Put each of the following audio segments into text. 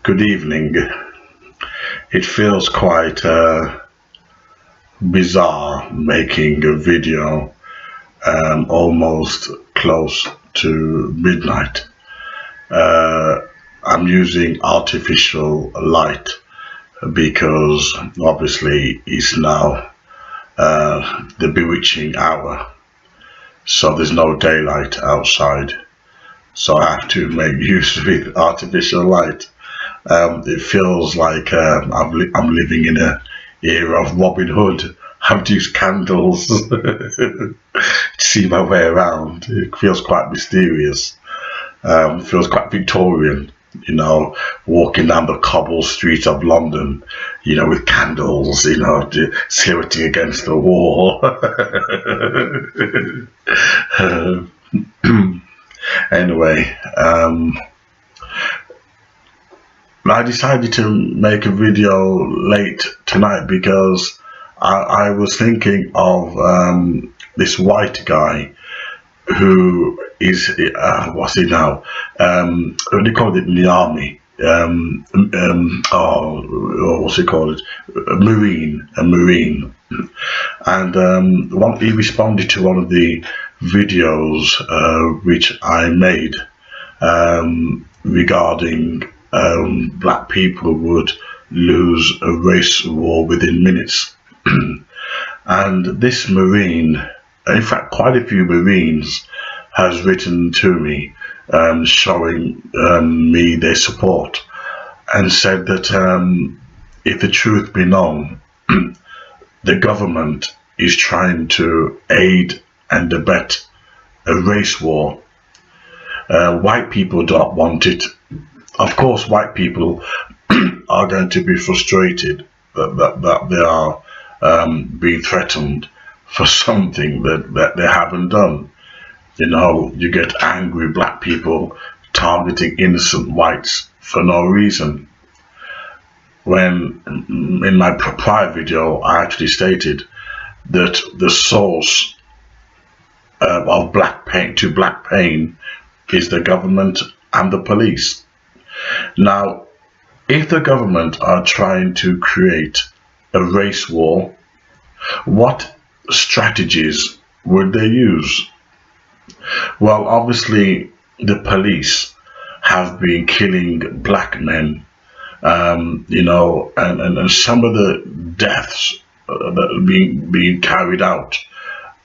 Good evening. It feels quite bizarre making a video almost close to midnight. Uh, I'm using artificial light because obviously it's now the bewitching hour, so there's no daylight outside. So I have to make use with artificial light. It feels like I'm living in a era of Robin Hood. I've used candles to see my way around. It feels quite mysterious. Feels quite Victorian, walking down the cobble streets of London, with candles, silhouetting against the wall. Anyway, I decided to make a video late tonight because I was thinking of this white guy who is, what's he now? What do you call it in the army? What's he called? A Marine. And he responded to one of the videos which I made regarding black people would lose a race war within minutes. And this Marine, in fact quite a few Marines, has written to me showing me their support and said that if the truth be known, the government is trying to aid and abet a race war. White people don't want it. Of course, white people are going to be frustrated that they are being threatened for something that they haven't done. You get angry black people targeting innocent whites for no reason. When in my prior video, I actually stated that the source of black pain is the government and the police. Now, if the government are trying to create a race war, what strategies would they use? Well, obviously, the police have been killing black men, and some of the deaths that are being carried out,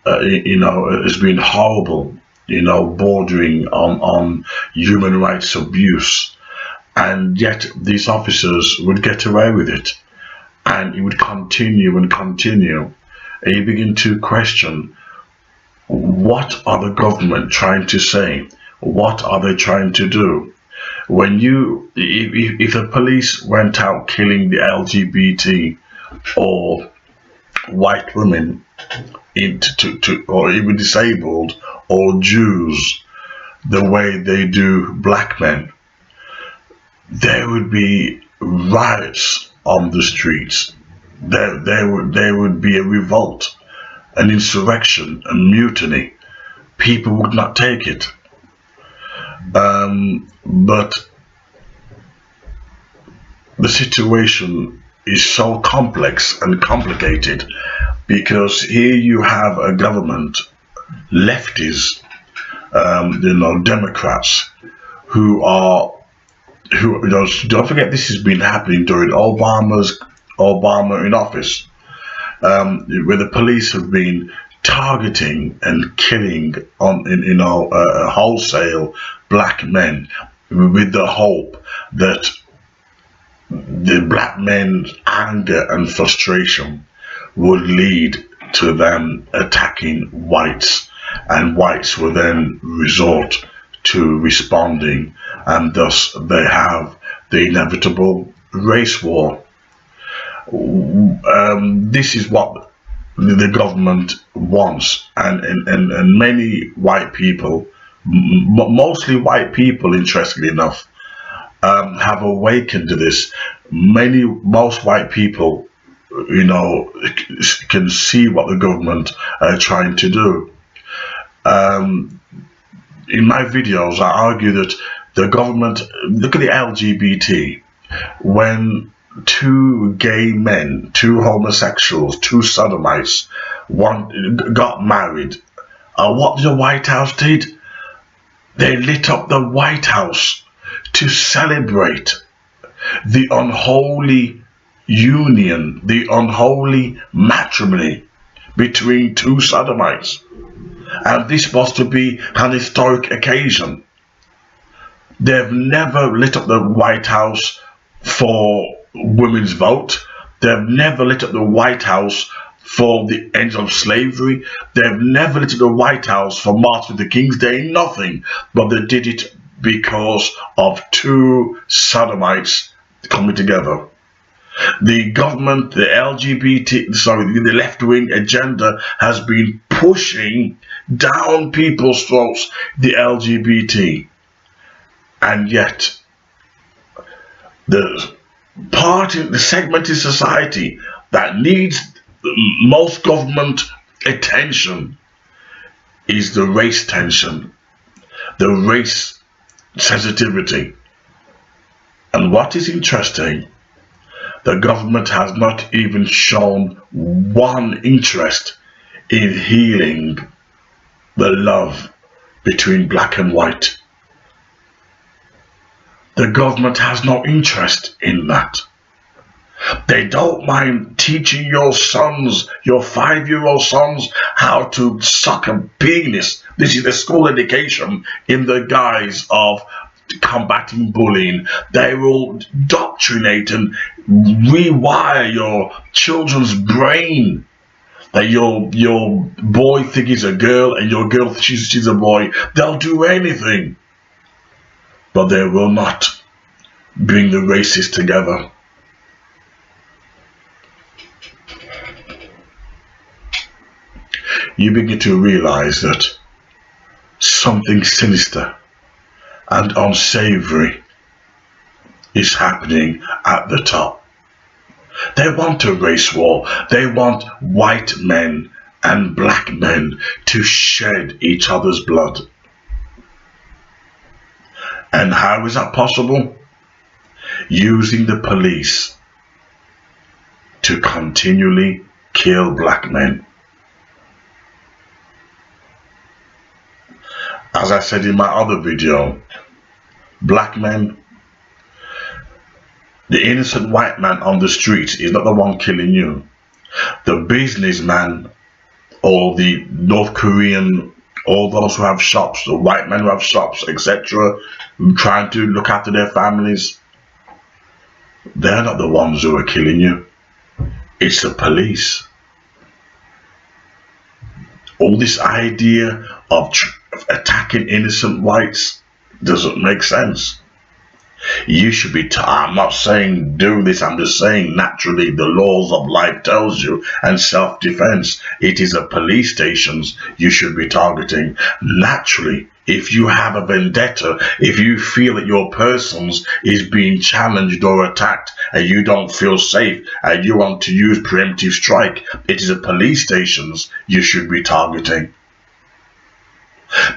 has been horrible, bordering on human rights abuse. And yet these officers would get away with it, and it would continue and continue. And you begin to question, what are the government trying to say? What are they trying to do? If the police went out killing the LGBT or white women or even disabled or Jews the way they do black men, there would be riots on the streets. There would be a revolt, an insurrection, a mutiny. People would not take it. But the situation is so complex and complicated because here you have a government, lefties, Democrats, who don't forget this has been happening during Obama in office, where the police have been targeting and killing wholesale black men with the hope that the black men's anger and frustration would lead to them attacking whites, and whites will then resort to responding, and thus they have the inevitable race war. This is what the government wants, and many white people, mostly white people, interestingly enough, have awakened to this. Most white people, can see what the government are trying to do. In my videos, I argue that the government, look at the LGBT, when two gay men, two homosexuals, two sodomites, got married, what the White House did? They lit up the White House to celebrate the unholy union, the unholy matrimony between two sodomites. And this was to be an historic occasion. They've never lit up the White House for women's vote. They've never lit up the White House for the end of slavery. They've never lit up the White House for Martin Luther King's Day. Nothing. But they did it because of two sodomites coming together. The government, the the left-wing agenda has been pushing down people's throats the LGBT. And yet, the segment in society that needs most government attention is the race tension, the race sensitivity. And what is interesting, the government has not even shown one interest in healing the love between black and white. The government has no interest in that. They don't mind teaching your sons, your 5-year-old sons, how to suck a penis. This is the school education in the guise of combating bullying. They will indoctrinate and rewire your children's brain that your boy thinks he's a girl and your girl thinks she's a boy. They'll do anything, but they will not bring the races together. You begin to realize that something sinister and unsavory is happening at the top. They want a race war. They want white men and black men to shed each other's blood. And how is that possible? Using the police to continually kill black men. As I said in my other video, black men, the innocent white man on the street is not the one killing you. The businessman or the North Korean, all those who have shops, the white men who have shops, etc., trying to look after their families, they're not the ones who are killing you. It's the police. All this idea of attacking innocent whites doesn't make sense. You should be, I'm not saying do this, I'm just saying naturally the laws of life tells you, and self-defense, it is the police stations you should be targeting. Naturally, if you have a vendetta, if you feel that your persons is being challenged or attacked and you don't feel safe and you want to use preemptive strike, it is the police stations you should be targeting.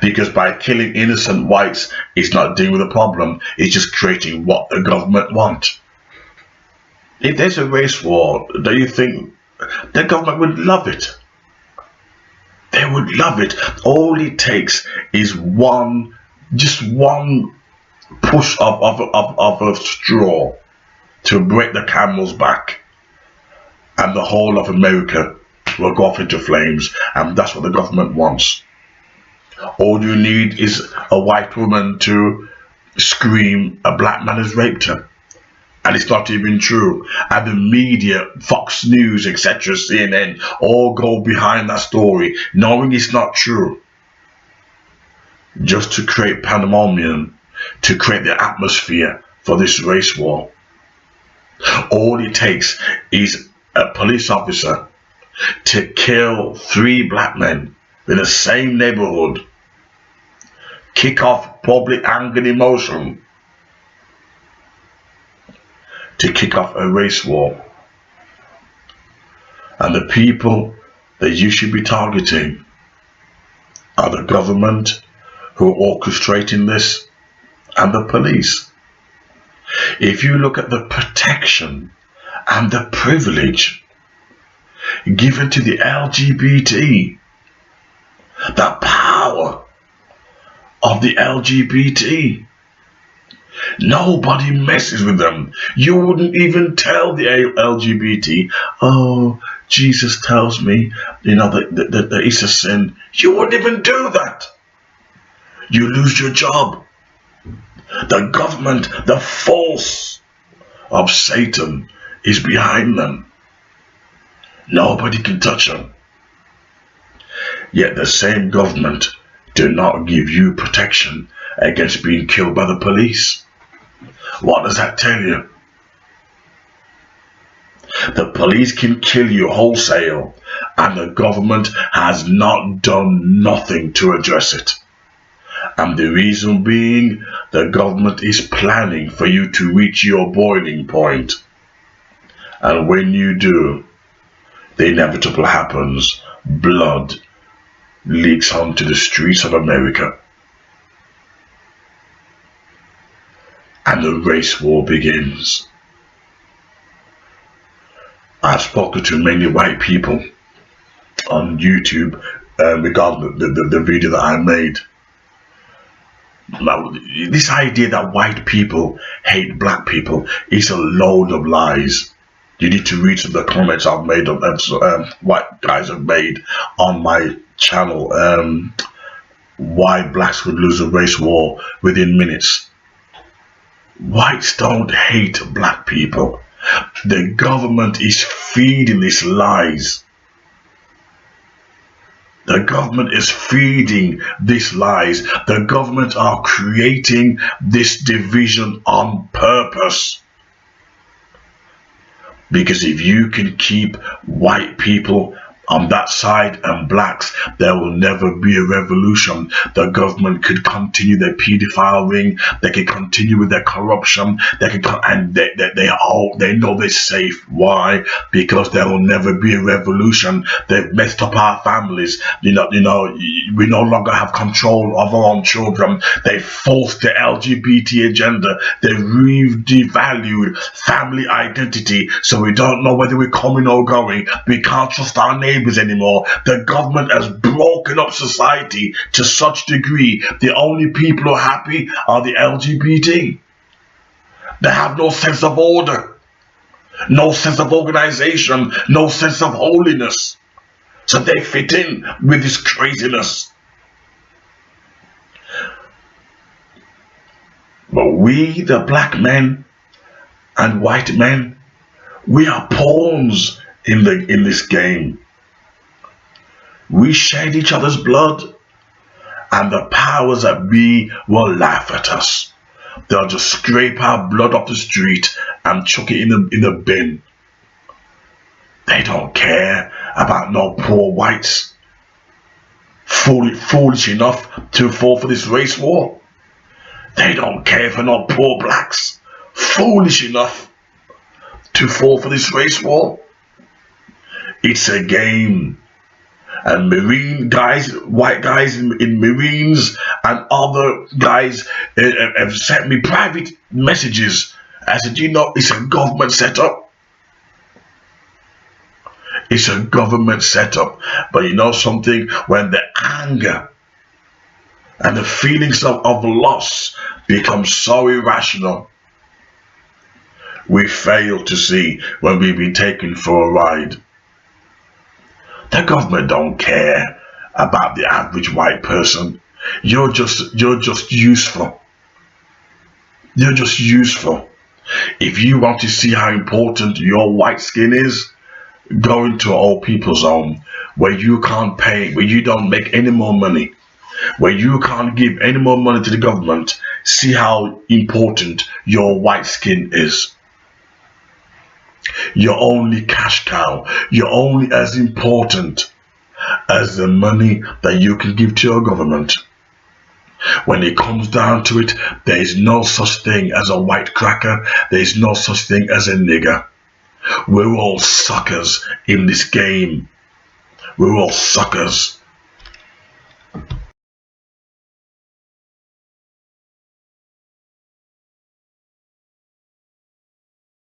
Because by killing innocent whites, it's not dealing with the problem, it's just creating what the government wants. If there's a race war, do you think the government would love it? They would love it. All it takes is just one push of a straw to break the camel's back, and the whole of America will go off into flames, and that's what the government wants. All you need is a white woman to scream a black man has raped her, and it's not even true. And the media, Fox News, etc., CNN, all go behind that story, knowing it's not true, just to create pandemonium, to create the atmosphere for this race war. All it takes is a police officer to kill 3 black men in the same neighborhood, kick off public anger and emotion, to kick off a race war. And the people that you should be targeting are the government who are orchestrating this and the police. If you look at the protection and the privilege given to the LGBT, the power of the LGBT, nobody messes with them. You wouldn't even tell the LGBT, oh, Jesus tells me, that it's a sin. You wouldn't even do that. You lose your job. The government, the force of Satan is behind them. Nobody can touch them. Yet the same government do not give you protection against being killed by the police. What does that tell you? The police can kill you wholesale, and the government has not done nothing to address it. And the reason being, the government is planning for you to reach your boiling point. And when you do, the inevitable happens. Blood leaks onto the streets of America. And the race war begins. I've spoken to many white people on YouTube regarding the video that I made. Now, this idea that white people hate black people is a load of lies. You need to read some of the comments I've made on white guys have made on my channel. Why blacks would lose a race war within minutes. Whites don't hate black people. The government is feeding these lies. The government is feeding these lies. The government are creating this division on purpose. Because if you can keep white people on that side and blacks, there will never be a revolution. The government could continue their pedophile ring. They can continue with their corruption. They can, and they know they're safe. Why? Because there will never be a revolution. They've messed up our families. We no longer have control of our own children. They forced the LGBT agenda. They devalued family identity, so we don't know whether we're coming or going. We can't trust our neighbors anymore. The government has broken up society to such degree the only people who are happy are the LGBT. They have no sense of order, no sense of organization, no sense of holiness. So they fit in with this craziness. But we, the black men and white men, we are pawns in this game. We shed each other's blood, and the powers that be will laugh at us. They'll just scrape our blood off the street and chuck it in the bin. They don't care about no poor whites foolish enough to fall for this race war. They don't care for no poor blacks foolish enough to fall for this race war. It's a game. And Marine guys, white guys in Marines and other guys have sent me private messages. I said, it's a government setup. It's a government setup. But you know something? When the anger and the feelings of loss become so irrational, we fail to see when we've been taken for a ride. The government don't care about the average white person. You're just useful. You're just useful. If you want to see how important your white skin is, go into an old people's home where you can't pay, where you don't make any more money, where you can't give any more money to the government. See how important your white skin is. You're only cash cow. You're only as important as the money that you can give to your government. When it comes down to it, there is no such thing as a white cracker. There is no such thing as a nigger. We're all suckers in this game. We're all suckers.